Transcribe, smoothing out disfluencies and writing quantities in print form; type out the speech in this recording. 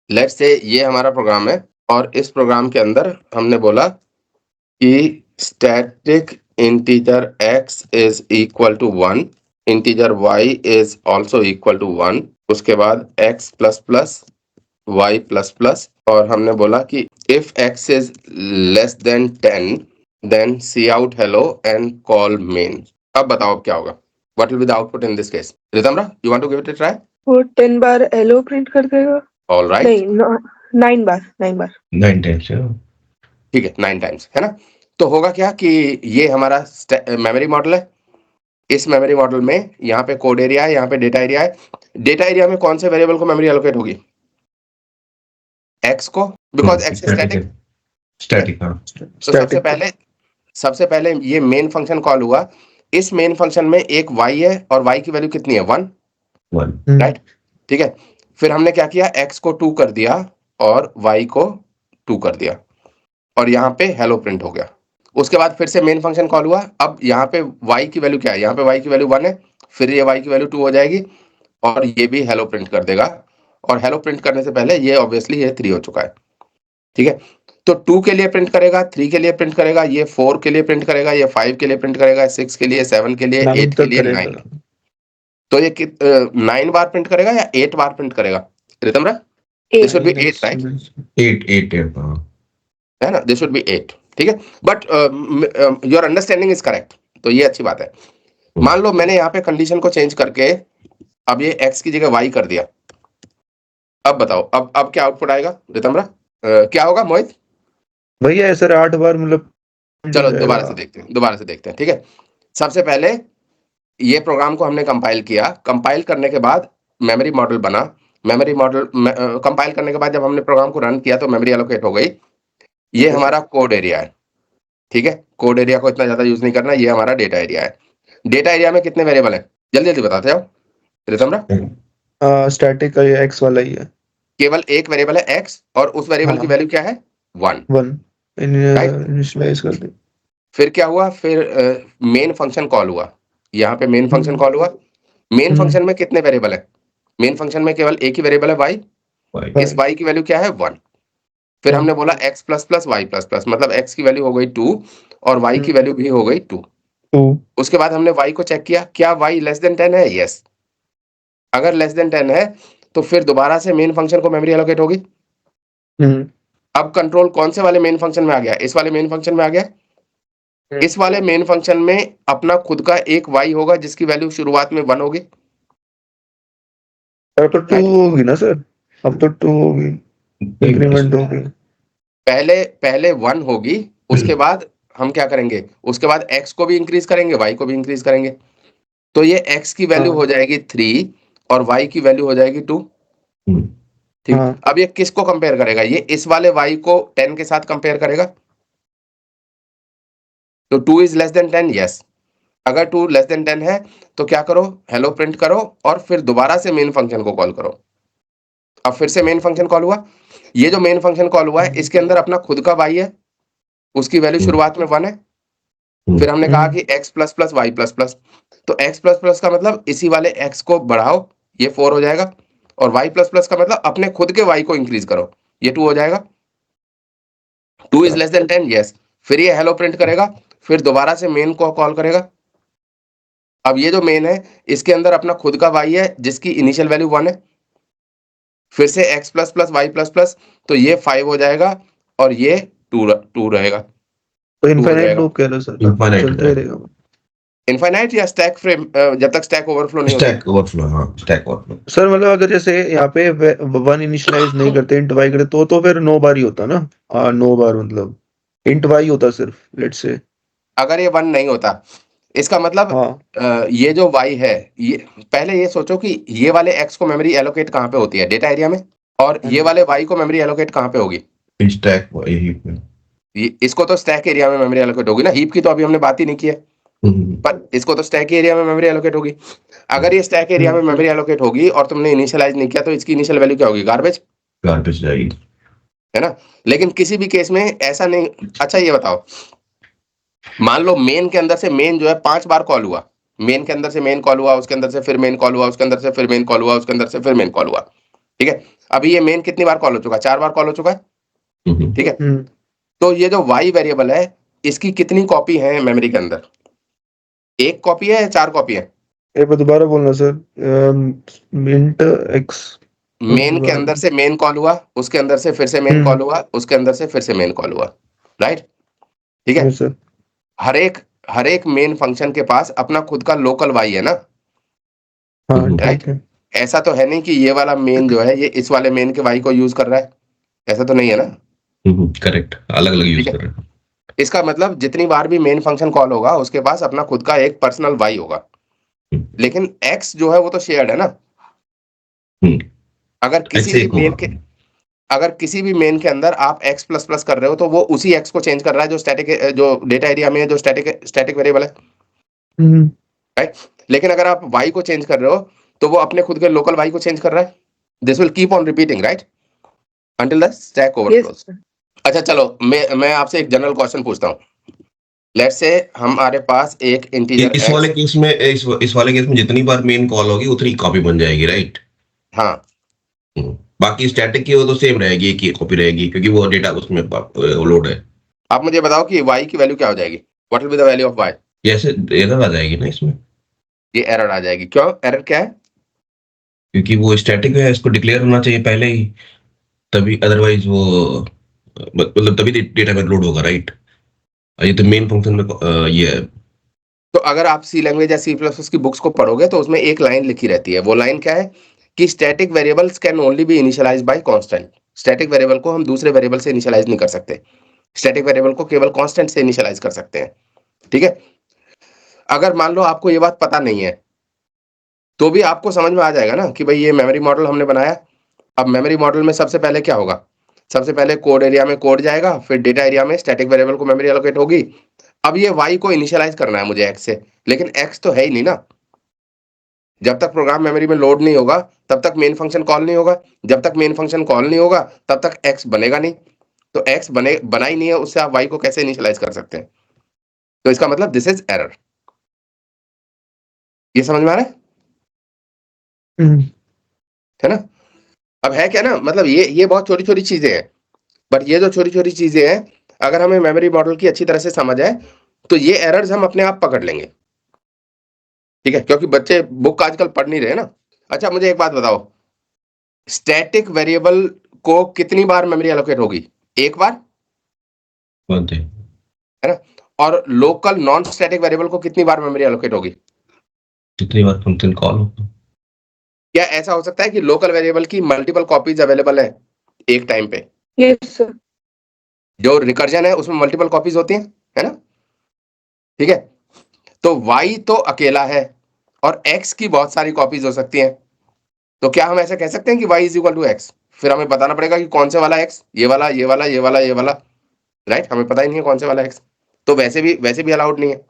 Let's say ये हमारा programme है और इस प्रोग्राम के अंदर हमने बोला कि static integer x is equal to 1, integer y is also equal to 1, उसके बाद x plus plus y plus plus, और हमने बोला कि if x is less than 10 then C out hello and call main. अब बताओ अब क्या होगा, what will be the output in this case? Ritamra, you want to give it a try? वो 10 बार हेलो प्रिंट कर देगा। ऑलराइट, नहीं, 9 बार 9 टाइम्स ठीक है, 9 टाइम्स है ना। तो होगा क्या कि ये हमारा मेमोरी मॉडल है। इस मेमोरी मॉडल में यहाँ पे कोड एरिया है, यहाँ पे डेटा एरिया है। डेटा एरिया में कौन से वेरिएबल को मेमोरी एलोकेट होगी? एक्स को, बिकॉज एक्स स्टैटिक। स्टैटिक। तो सबसे पहले ये मेन फंक्शन कॉल हुआ। इस मेन फंक्शन में एक y है और y की वैल्यू कितनी है? 1, 1 राइट, ठीक है। फिर हमने क्या किया, x को 2 कर दिया और y को 2 कर दिया और यहाँ पे हेलो प्रिंट हो गया। उसके बाद फिर से मेन फंक्शन कॉल हुआ। अब यहाँ पे y की वैल्यू क्या है? यहाँ पे y की वैल्यू 1 है, फिर ये y की वैल्यू 2 हो जाएगी और ये भी हेलो प्रिंट कर देगा। और हेलो प्रिंट करने से पहले ये ऑब्वियसली ये 3 हो चुका है, ठीक है। तो 2 के लिए प्रिंट करेगा, 3 के लिए प्रिंट करेगा, ये 4 के लिए प्रिंट करेगा, ये 5 के लिए प्रिंट करेगा, 6 के लिए, 7 के लिए, 8 के लिए, 9। तो ये 9 बार प्रिंट करेगा या 8 बार प्रिंट करेगा? रितम्रा, दिस शुड बी 8, राइट? 8 है ना, दिस शुड बी 8, ठीक है। But your understanding is correct, तो ये अच्छी बात है। मान लो मैंने यहाँ पे कंडीशन को चेंज करके अब ये x की जगह y कर दिया। अब बताओ अब क्या आउटपुट आएगा रितम्रा? क्या होगा मोहित? भैया सर 8 बार मतलब। चलो दोबारा से देखते हैं, ठीक है। सबसे पहले ये प्रोग्राम को हमने कंपाइल किया। कंपाइल करने के बाद मेमोरी मॉडल बना। मेमोरी मॉडल कंपाइल करने के बाद जब हमने प्रोग्राम को रन किया तो मेमोरी एलोकेट हो गई। ये हमारा कोड एरिया है, ठीक है। कोड एरिया को इतना ज्यादा यूज नहीं करना। ये हमारा डेटा एरिया है। डेटा एरिया में कितने वेरिएबल है? जल्दी जल्दी बताते जाओ रितम्रा। स्टैटिक का ये x वाला ही है। केवल एक वेरिएबल है x और उस वेरिएबल की वैल्यू क्या है? 1 इनिशियलाइज कर दे। फिर क्या हुआ? फिर मेन फंक्शन कॉल हुआ। यहाँ पे मेन फंक्शन कॉल हुआ। मेन फंक्शन में कितने वेरिएबल है? मेन फंक्शन में केवल एक ही वेरिएबल है y। इस y की वैल्यू क्या है? 1। फिर हमने बोला x plus plus y plus plus, मतलब x की वैल्यू हो गई 2 और y की वैल्यू भी हो गई 2। उसके बाद हमने y को चेक किया, क्या y लेस देन 10 है? यस। अगर लेस देन 10 है तो फिर दोबारा से मेन फंक्शन को मेमोरी एलोकेट होगी। अब कंट्रोल कौन से वाले मेन फंक्शन में आ गया? इस वाले मेन फंक्शन में आ गया। इस वाले मेन फंक्शन में अपना खुद का एक y होगा जिसकी वैल्यू शुरुआत में 1 होगी। अब तो 2 होगी ना सर? अब तो 2 होगी, इंक्रीमेंट होगी। पहले 1 होगी, उसके बाद हम क्या करेंगे? उसके बाद x को भी इंक्रीज करेंगे, y को भी इंक्रीज करेंगे। तो ये x की वैल्यू हो जाएगी 3 और y की वैल्यू हो जाएगी 2, ठीक। अब ये किसको कंपेयर करेगा? ये इस वाले y को 10 के साथ कंपेयर करेगा। तो 2 इज लेस देन 10, यस। अगर 2 लेस देन 10 है तो क्या करो? हेलो प्रिंट करो और फिर दोबारा से मेन फंक्शन को कॉल करो। अब फिर से मेन फंक्शन कॉल हुआ। ये जो मेन फंक्शन कॉल हुआ है इसके अंदर अपना खुद का y है, उसकी वैल्यू शुरुआत में 1 है। फिर हमने कहा कि x plus plus Y plus plus, तो x प्लस प्लस का मतलब इसी वाले x को बढ़ाओ, ये 4 हो जाएगा। और y प्लस प्लस का मतलब अपने खुद के y को इंक्रीज करो, ये 2 हो जाएगा। 2 इज लेस देन 10, यस। फिर ये हेलो प्रिंट करेगा, फिर दोबारा से मेन को कॉल करेगा। अब ये जो मेन है इसके अंदर अपना खुद का y है जिसकी इनिशियल वैल्यू 1 है। फिर से x plus plus Y plus plus, तो ये 5 हो जाएगा और ये 2 रहेगा। तो इनफाइनाइट लूप कह लो सर, चलते रहेगा इनफाइनाइट या स्टैक फ्रेम, जब तक स्टैक ओवरफ्लो नहीं होता। स्टैक ओवरफ्लो, हां स्टैक ओवरफ्लो सर। मतलब अगर जैसे यहाँ पे 1 इनिशियलाइज नहीं करते, इंट y करते तो फिर 9 बार ही होता ना। 9 बार मतलब इंट y होता सिर्फ, लेट्स से। अगर ये 1 नहीं होता इसका मतलब ये जो y है, ये पहले ये सोचो कि ये वाले x को मेमोरी एलोकेट कहाँ पे होती है? डेटा एरिया में। और ये वाले y को मेमोरी एलोकेट कहाँ पे होगी? स्टैक हीप में। इसको तो स्टैक एरिया में मेमोरी एलोकेट होगी ना। हीप की तो अभी हमने बात ही नहीं की है, पर इसको तो स्टैक एरिया में मेमोरी एलोकेट होगी। अगर ये स्टैक एरिया में मेमोरी एलोकेट होगी और तुमने इनिशियलाइज नहीं किया तो इसकी इनिशियल वैल्यू क्या होगी? गार्बेज जाएगी, है ना। लेकिन किसी भी केस में ऐसा नहीं। अच्छा ये बताओ, मान लो मेन के अंदर से मेन जो है 5 बार कॉल हुआ। मेन के अंदर से मेन कॉल हुआ, उसके अंदर से फिर मेन कॉल हुआ, उसके अंदर से फिर मेन कॉल हुआ, उसके अंदर से फिर मेन कॉल हुआ, ठीक है। अभी ये मेन कितनी बार कॉल हो चुका है? 4 बार कॉल हो चुका है, ठीक है। तो ये जो y वेरिएबल है इसकी कितनी कॉपी है मेमोरी के अंदर? 1 कॉपी है या 4 कॉपी है? एक बार दोबारा बोलना सर। मिंट एक्स मेन के अंदर से मेन कॉल हुआ, उसके अंदर से फिर से मेन कॉल हुआ, उसके अंदर से फिर से मेन कॉल हुआ, राइट? ठीक है। सर हर एक मेन फंक्शन के पास अपना खुद का लोकल y है ना, हाँ राइट? ठीक है। ऐसा तो है नहीं कि ये वाला मेन जो है ये इस वाले मेन के y को यूज कर रहा है, ऐसा तो नहीं है ना? करेक्ट, अलग अलग यूज ठीक है। कर रहे हैं। इसका मतलब जितनी बार भी मेन फंक्शन कॉल होगा उसके पास अपना खुद का एक पर्सनल y होगा, लेकिन x जो है वो तो शेयर्ड है ना। अगर किसी ऐसे भी एक मेन होगा। के अगर किसी भी मेन के अंदर आप x प्लस प्लस कर रहे हो तो वो उसी x को चेंज कर रहा है जो स्टैटिक जो डेटा एरिया में है, जो स्टैटिक वेरिएबल है, राइट? लेकिन अगर आप y को चेंज कर रहे हो तो वो अपने खुद के लोकल y को चेंज कर रहा है। This will keep on repeating, right, until the stack Yes, overflows. sir. अच्छा चलो मैं आपसे एक जनरल क्वेश्चन पूछता हूँ। लेट्स से हमारे पास एक इंटीजर इस x, वाले केस में इस वाले केस में जितनी बार मेन कॉल होगी उतनी कॉपी बन जाएगी, राइट? हाँ बाकी स्टैटिक की वो तो सेम रहेगी, एक ही कॉपी रहेगी क्योंकि वो डेटा उसमें लोड है। आप मुझे बताओ कि y की वैल्यू क्या हो जाएगी? What will be the value of y? जैसे एरर आ जाएगी ना इसमें, ये एरर आ जाएगी। क्यों एरर? क्या है? क्योंकि वो स्टैटिक है, इसको डिक्लेयर होना चाहिए पहले ही, तभी अदरवाइज वो मतलब तभी डेटा में लोड होगा, राइट? ये तो मेन फंक्शन में ये है। तो अगर आप सी लैंग्वेज या सी प्लस की बुक्स को पढ़ोगे तो उसमें एक लाइन लिखी रहती है। वो लाइन क्या है कि static variables can only be initialize by constant. Static variable को हम दूसरे वेरिएबल से इनिशियलाइज नहीं कर सकते, स्टैटिक वेरिएबल को केवल कांस्टेंट से इनिशियलाइज कर सकते हैं, ठीक है। अगर मान लो आपको ये बात पता नहीं है तो भी आपको समझ में आ जाएगा ना कि भाई ये मेमोरी मॉडल हमने बनाया। अब मेमोरी मॉडल में सबसे पहले क्या होगा? सबसे पहले कोड एरिया में कोड जाएगा, फिर डेटा एरिया में स्टैटिक वेरिएबल को मेमोरी एलोकेट होगी। अब ये y को इनिशियलाइज करना है मुझे x से, लेकिन x तो है ही नहीं ना। जब तक प्रोग्राम मेमोरी में लोड नहीं होगा तब तक मेन फंक्शन कॉल नहीं होगा, जब तक मेन फंक्शन कॉल नहीं होगा तब तक x बनेगा नहीं। तो x बना ही नहीं है, उससे आप y को कैसे इनिशियलाइज कर सकते हैं? तो इसका मतलब दिस इज एरर। ये समझ में आ रहा है ना? अब है क्या ना, मतलब ये बहुत छोटी छोटी चीजें हैं, बट ये जो छोटी छोटी चीजें हैं अगर हमें मेमोरी मॉडल की अच्छी तरह से समझ आए तो ये एरर्स हम अपने आप पकड़ लेंगे, ठीक है, क्योंकि बच्चे बुक आजकल पढ़ नहीं रहे ना। अच्छा मुझे एक बात बताओ, स्टैटिक वेरिएबल को कितनी बार मेमोरी एलोकेट होगी? 1 बार, बनते है ना? और लोकल नॉन स्टैटिक वेरिएबल को कितनी बार मेमोरी एलोकेट होगी? जितनी बार फंक्शन कॉल होगा। क्या ऐसा हो सकता है कि लोकल वेरिएबल की मल्टीपल कॉपीज अवेलेबल है एक टाइम पे? Yes, sir. जो रिकर्जन है उसमें मल्टीपल कॉपीज होती हैं, है ना? ठीक है। तो y तो अकेला है और x की बहुत सारी कॉपीज हो सकती हैं। तो क्या हम ऐसा कह सकते हैं कि y is equal to x? फिर हमें बताना पड़ेगा कि कौन से वाला x, ये वाला, ये वाला, ये वाला, ये वाला, राइट? हमें पता ही नहीं है कौन से वाला x, तो वैसे भी अलाउड नहीं है।